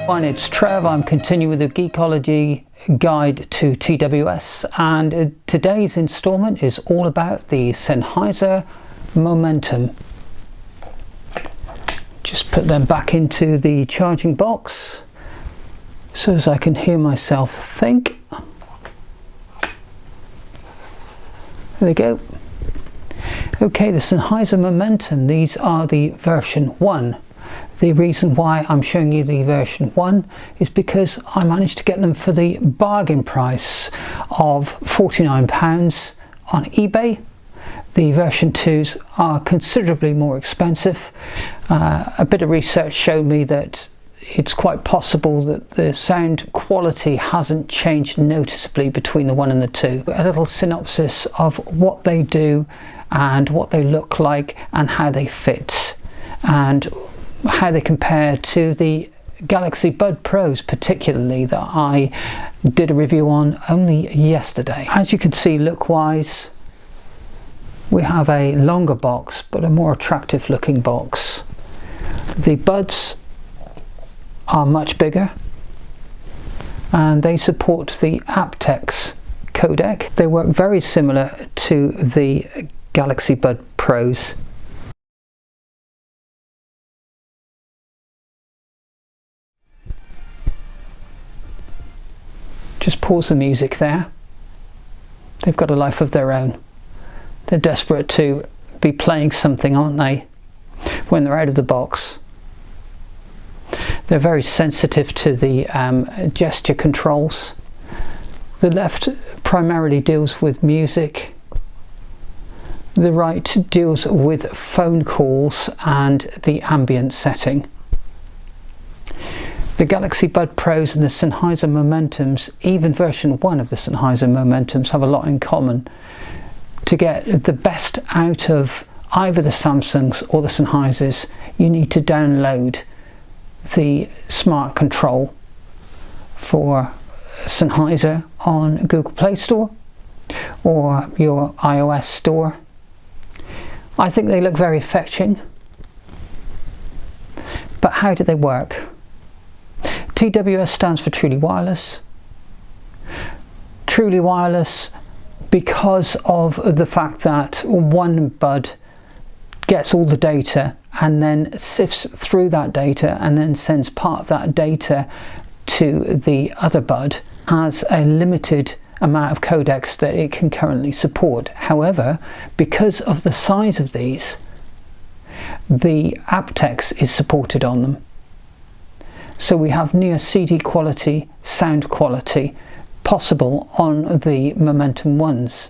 It's Trev. I'm continuing with the Geekology guide to TWS, and today's installment is all about the Sennheiser Momentum. Just put them back into the charging box so as I can hear myself think. There we go. Okay, the Sennheiser Momentum, these are the version 1. The reason why I'm showing you the version 1 is because I managed to get them for the bargain price of £49 on eBay. The version 2s are considerably more expensive. A bit of research showed me that it's quite possible that the sound quality hasn't changed noticeably between the 1 and the 2. A little synopsis of what they do and what they look like and how they fit and how they compare to the Galaxy Buds Pros, particularly, that I did a review on only yesterday. As you can see, look wise, we have a longer box but a more attractive looking box. The Buds are much bigger and they support the aptX codec. They work very similar to the Galaxy Buds Pros. Just pause the music there. They've got a life of their own. They're desperate to be playing something, aren't they, when they're out of the box. They're very sensitive to the gesture controls. The left primarily deals with music. The right deals with phone calls and the ambient setting. The Galaxy Buds Pros and the Sennheiser Momentums, even version 1 of the Sennheiser Momentums, have a lot in common. To get the best out of either the Samsungs or the Sennheisers, you need to download the smart control for Sennheiser on Google Play Store or your iOS store. I think they look very fetching, but how do they work? TWS stands for Truly Wireless. Truly Wireless because of the fact that one bud gets all the data and then sifts through that data and then sends part of that data to the other bud, has a limited amount of codecs that it can currently support. However, because of the size of these, the aptX is supported on them. So we have near CD quality sound quality possible on the Momentum 1s.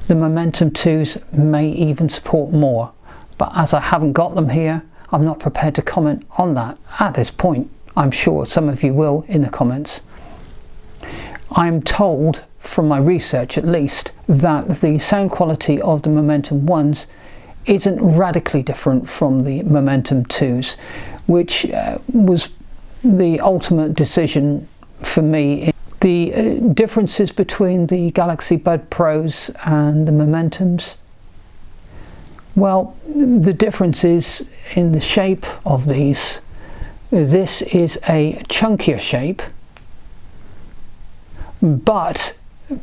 The Momentum 2s may even support more, but as I haven't got them here, I'm not prepared to comment on that at this point. I'm sure some of you will in the comments. I'm told, from my research at least, that the sound quality of the Momentum 1s isn't radically different from the Momentum 2s, which was the ultimate decision for me. The differences between the Galaxy Buds Pros and the Momentums, well, the difference is in the shape of these. This is a chunkier shape, but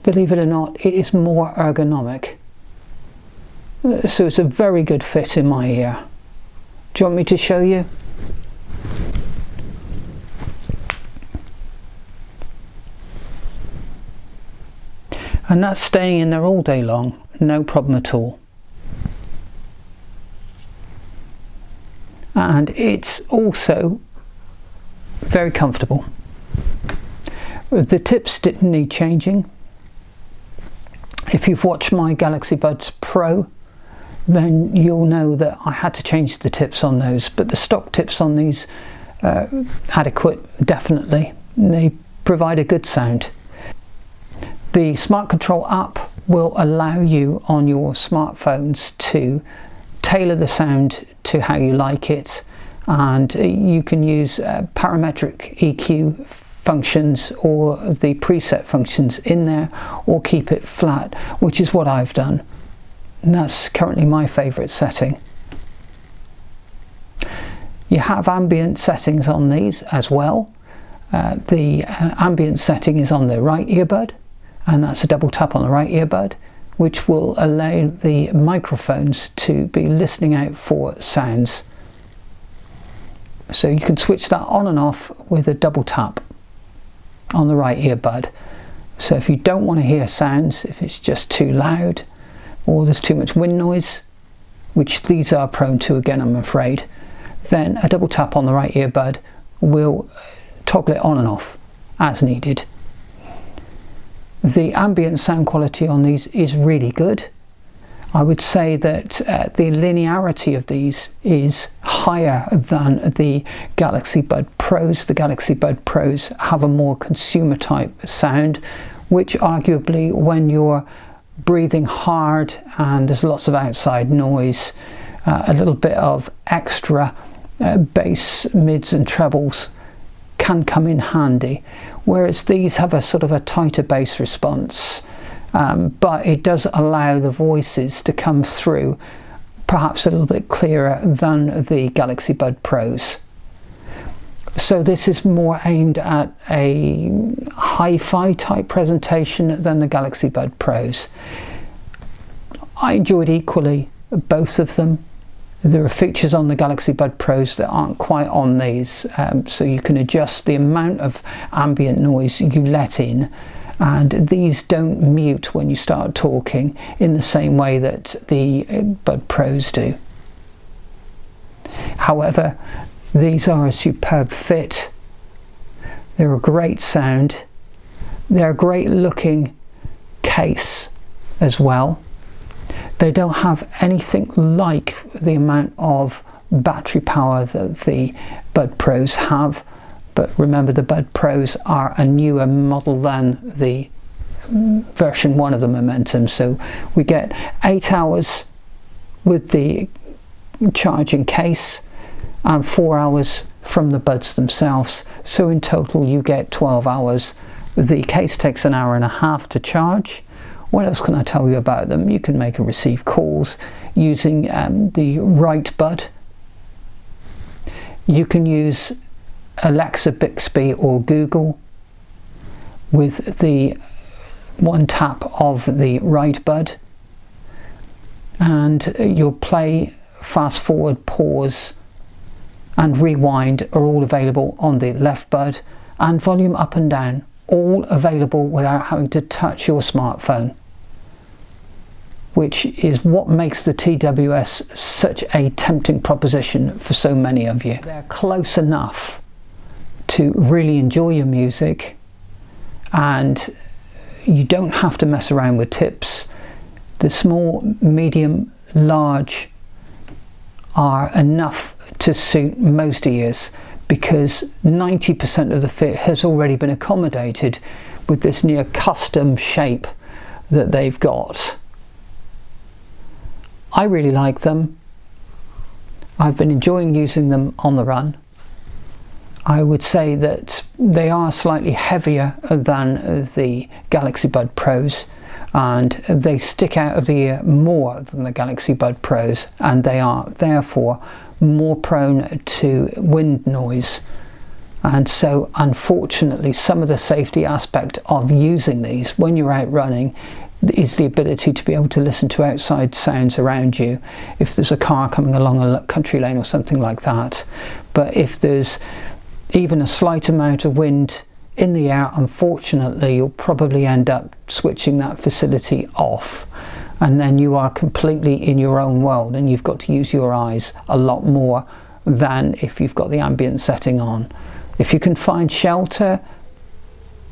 believe it or not, it is more ergonomic. So it's a very good fit in my ear. Do you want me to show you? And that's staying in there all day long, no problem at all. And it's also very comfortable. The tips didn't need changing. If you've watched my Galaxy Buds Pro, then you'll know that I had to change the tips on those, but the stock tips on these are adequate, definitely. They provide a good sound. The Smart Control app will allow you on your smartphones to tailor the sound to how you like it, and you can use parametric EQ functions or the preset functions in there, or keep it flat, which is what I've done. And that's currently my favourite setting. You have ambient settings on these as well. The ambient setting is on the right earbud, and that's a double tap on the right earbud, which will allow the microphones to be listening out for sounds. So you can switch that on and off with a double tap on the right earbud. So if you don't want to hear sounds, if it's just too loud or there's too much wind noise, which these are prone to again, I'm afraid, then a double tap on the right earbud will toggle it on and off as needed. The ambient sound quality on these is really good. I would say that the linearity of these is higher than the Galaxy Bud Pros. The Galaxy Bud Pros have a more consumer type sound, which arguably when you're breathing hard and there's lots of outside noise, a little bit of extra bass, mids and trebles can come in handy, whereas these have a sort of a tighter bass response, but it does allow the voices to come through perhaps a little bit clearer than the Galaxy Bud Pros. So this is more aimed at a hi-fi type presentation than the Galaxy Bud Pros. I enjoyed equally both of them. There are features on the Galaxy Bud Pros that aren't quite on these, so you can adjust the amount of ambient noise you let in, and these don't mute when you start talking in the same way that the Bud Pros do. However, these are a superb fit. They're a great sound. They're a great looking case as well. They don't have anything like the amount of battery power that the Bud Pros have, but remember the Bud Pros are a newer model than the version 1 of the Momentum, so we get 8 hours with the charging case and 4 hours from the buds themselves, so in total you get 12 hours. The case takes an hour and a half to charge. What else can I tell you about them? You can make and receive calls using the right bud. You can use Alexa, Bixby or Google with the one tap of the right bud, and your play, fast forward, pause and rewind are all available on the left bud, and volume up and down, all available without having to touch your smartphone, which is what makes the TWS such a tempting proposition for so many of you. They're close enough to really enjoy your music, and you don't have to mess around with tips. The small, medium, large are enough to suit most ears, because 90% of the fit has already been accommodated with this near custom shape that they've got. I really like them. I've been enjoying using them on the run. I would say that they are slightly heavier than the Galaxy Bud Pros, and they stick out of the ear more than the Galaxy Bud Pros, and they are therefore more prone to wind noise. And so unfortunately some of the safety aspect of using these when you're out running is the ability to be able to listen to outside sounds around you if there's a car coming along a country lane or something like that. But if there's even a slight amount of wind in the air, unfortunately you'll probably end up switching that facility off, and then you are completely in your own world and you've got to use your eyes a lot more than if you've got the ambient setting on. If you can find shelter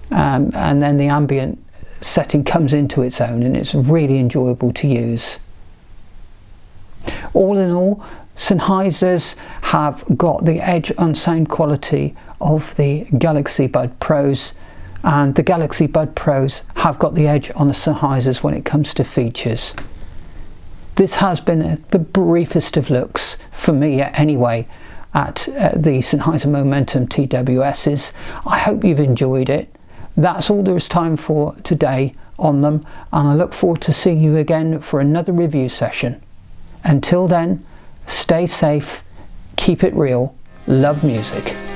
and then the ambient setting comes into its own, and it's really enjoyable to use. All in all, Sennheisers have got the edge on sound quality of the Galaxy Bud Pros, and the Galaxy Bud Pros have got the edge on the Sennheisers when it comes to features. This has been the briefest of looks, for me anyway, at the Sennheiser Momentum TWSs. I hope you've enjoyed it. That's all there is time for today on them, and I look forward to seeing you again for another review session. Until then, stay safe, keep it real, love music.